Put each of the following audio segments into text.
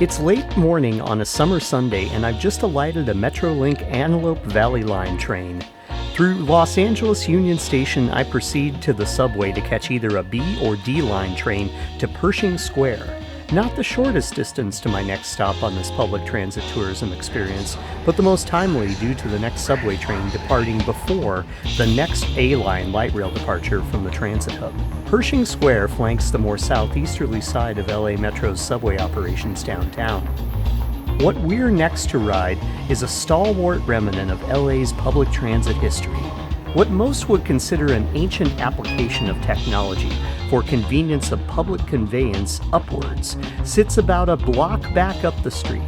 It's late morning on a summer Sunday, and I've just alighted a Metrolink Antelope Valley Line train. Through Los Angeles Union Station, I proceed to the subway to catch either a B or D line train to Pershing Square. Not the shortest distance to my next stop on this public transit tourism experience, but the most timely due to the next subway train departing before the next A-line light rail departure from the transit hub. Pershing Square flanks the more southeasterly side of LA Metro's subway operations downtown. What we're next to ride is a stalwart remnant of LA's public transit history. What most would consider an ancient application of technology for convenience of public conveyance upwards sits about a block back up the street.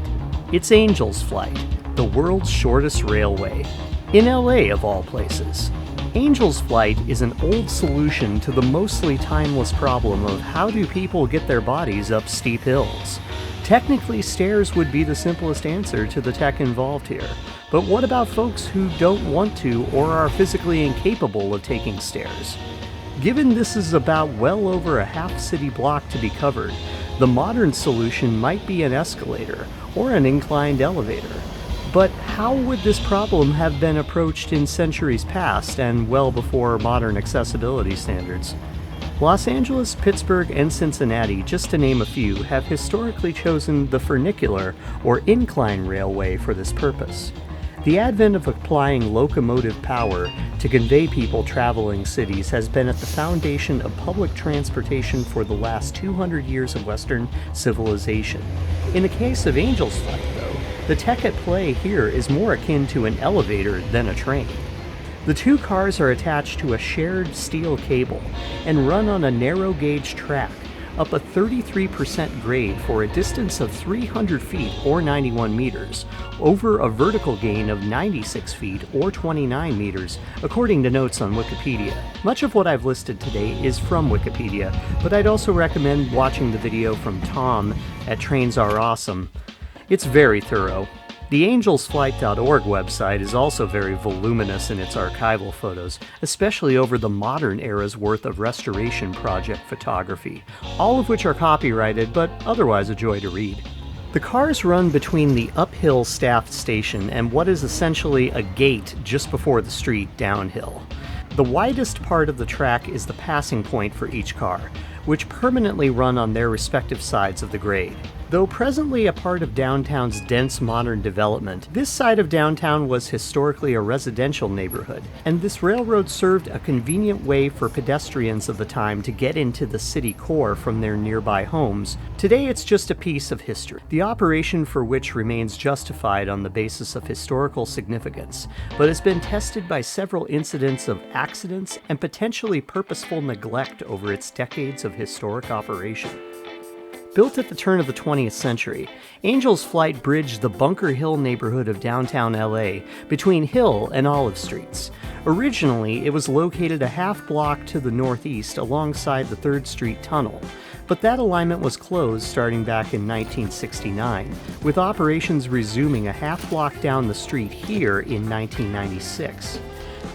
It's Angel's Flight, the world's shortest railway, in LA of all places. Angel's Flight is an old solution to the mostly timeless problem of how do people get their bodies up steep hills. Technically, stairs would be the simplest answer to the tech involved here. But what about folks who don't want to or are physically incapable of taking stairs? Given this is about well over a half city block to be covered, the modern solution might be an escalator or an inclined elevator. But how would this problem have been approached in centuries past and well before modern accessibility standards? Los Angeles, Pittsburgh, and Cincinnati, just to name a few, have historically chosen the funicular or incline railway for this purpose. The advent of applying locomotive power to convey people traveling cities has been at the foundation of public transportation for the last 200 years of Western civilization. In the case of Angel's Flight, though, the tech at play here is more akin to an elevator than a train. The two cars are attached to a shared steel cable and run on a narrow gauge track up a 33% grade for a distance of 300 feet or 91 meters over a vertical gain of 96 feet or 29 meters, according to notes on Wikipedia. Much of what I've listed today is from Wikipedia, but I'd also recommend watching the video from Tom at Trains Are Awesome. It's very thorough. The angelsflight.org website is also very voluminous in its archival photos, especially over the modern era's worth of restoration project photography, all of which are copyrighted but otherwise a joy to read. The cars run between the uphill staffed station and what is essentially a gate just before the street downhill. The widest part of the track is the passing point for each car, which permanently run on their respective sides of the grade. Though presently a part of downtown's dense modern development, this side of downtown was historically a residential neighborhood, and this railroad served a convenient way for pedestrians of the time to get into the city core from their nearby homes. Today it's just a piece of history, the operation for which remains justified on the basis of historical significance, but has been tested by several incidents of accidents and potentially purposeful neglect over its decades of historic operation. Built at the turn of the 20th century, Angel's Flight bridged the Bunker Hill neighborhood of downtown LA between Hill and Olive Streets. Originally, it was located a half block to the northeast alongside the 3rd Street Tunnel, but that alignment was closed starting back in 1969, with operations resuming a half block down the street here in 1996.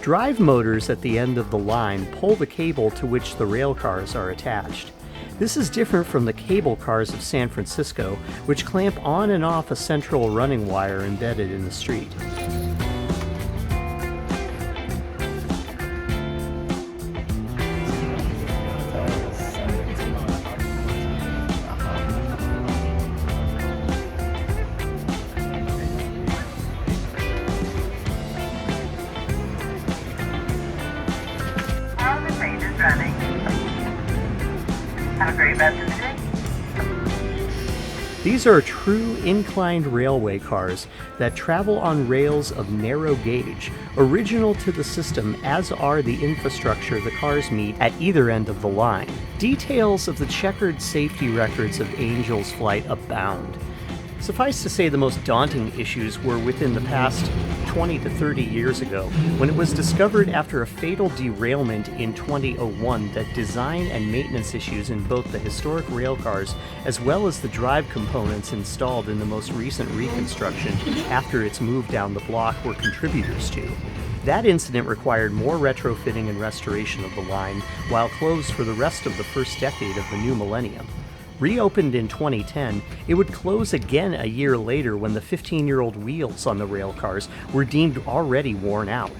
Drive motors at the end of the line pull the cable to which the rail cars are attached. This is different from the cable cars of San Francisco, which clamp on and off a central running wire embedded in the street. How the train is running. Have a great rest of the day. These are true inclined railway cars that travel on rails of narrow gauge, original to the system, as are the infrastructure the cars meet at either end of the line. Details of the checkered safety records of Angel's Flight abound. Suffice to say, the most daunting issues were within the past 20 to 30 years ago, when it was discovered after a fatal derailment in 2001 that design and maintenance issues in both the historic railcars as well as the drive components installed in the most recent reconstruction after its move down the block were contributors to. That incident required more retrofitting and restoration of the line, while closed for the rest of the first decade of the new millennium. Reopened in 2010, it would close again a year later when the 15-year-old wheels on the rail cars were deemed already worn out.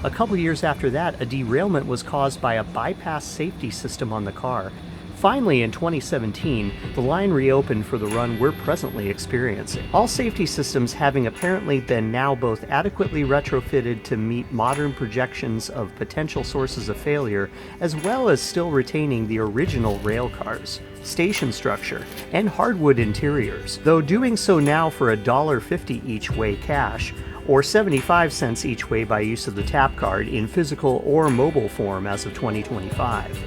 A couple years after that, a derailment was caused by a bypass safety system on the car. Finally, in 2017, the line reopened for the run we're presently experiencing. All safety systems having apparently been now both adequately retrofitted to meet modern projections of potential sources of failure, as well as still retaining the original rail cars, station structure, and hardwood interiors, though doing so now for $1.50 each way cash, or 75 cents each way by use of the tap card in physical or mobile form as of 2025.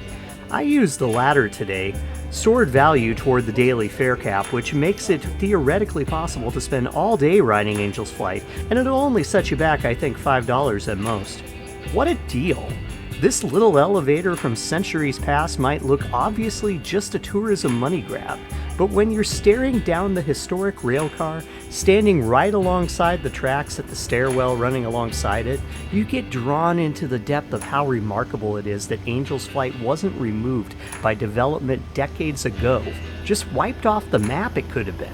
I used the latter today, stored value toward the daily fare cap, which makes it theoretically possible to spend all day riding Angel's Flight, and it'll only set you back, I think, $5 at most. What a deal! This little elevator from centuries past might look obviously just a tourism money grab, but when you're staring down the historic railcar, standing right alongside the tracks at the stairwell running alongside it, you get drawn into the depth of how remarkable it is that Angel's Flight wasn't removed by development decades ago, just wiped off the map it could have been.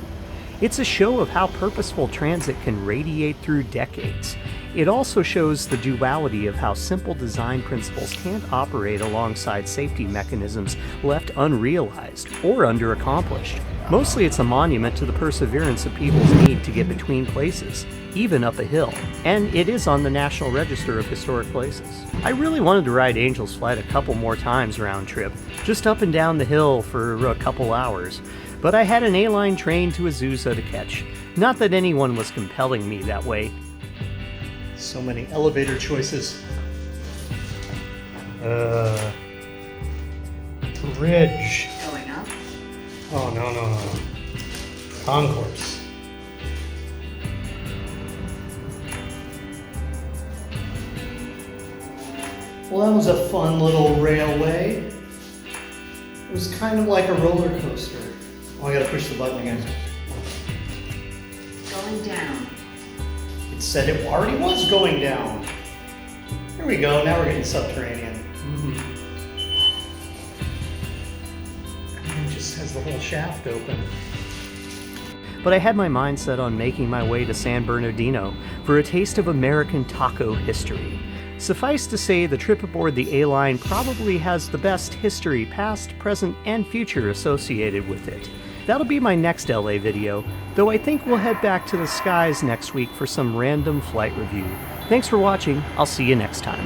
It's a show of how purposeful transit can radiate through decades. It also shows the duality of how simple design principles can't operate alongside safety mechanisms left unrealized or underaccomplished. Mostly it's a monument to the perseverance of people's need to get between places, even up a hill, and it is on the National Register of Historic Places. I really wanted to ride Angel's Flight a couple more times round trip, just up and down the hill for a couple hours, but I had an A-line train to Azusa to catch. Not that anyone was compelling me that way. So many elevator choices. Bridge. Going up. Oh, no. Concourse. Well, that was a fun little railway. It was kind of like a roller coaster. Oh, I gotta push the button again. Going down. It said it already was going down. There we go, now we're getting subterranean. And it just has the whole shaft open. But I had my mind set on making my way to San Bernardino for a taste of American taco history. Suffice to say, the trip aboard the A-Line probably has the best history, past, present, and future associated with it. That'll be my next LA video, though I think we'll head back to the skies next week for some random flight review. Thanks for watching, I'll see you next time.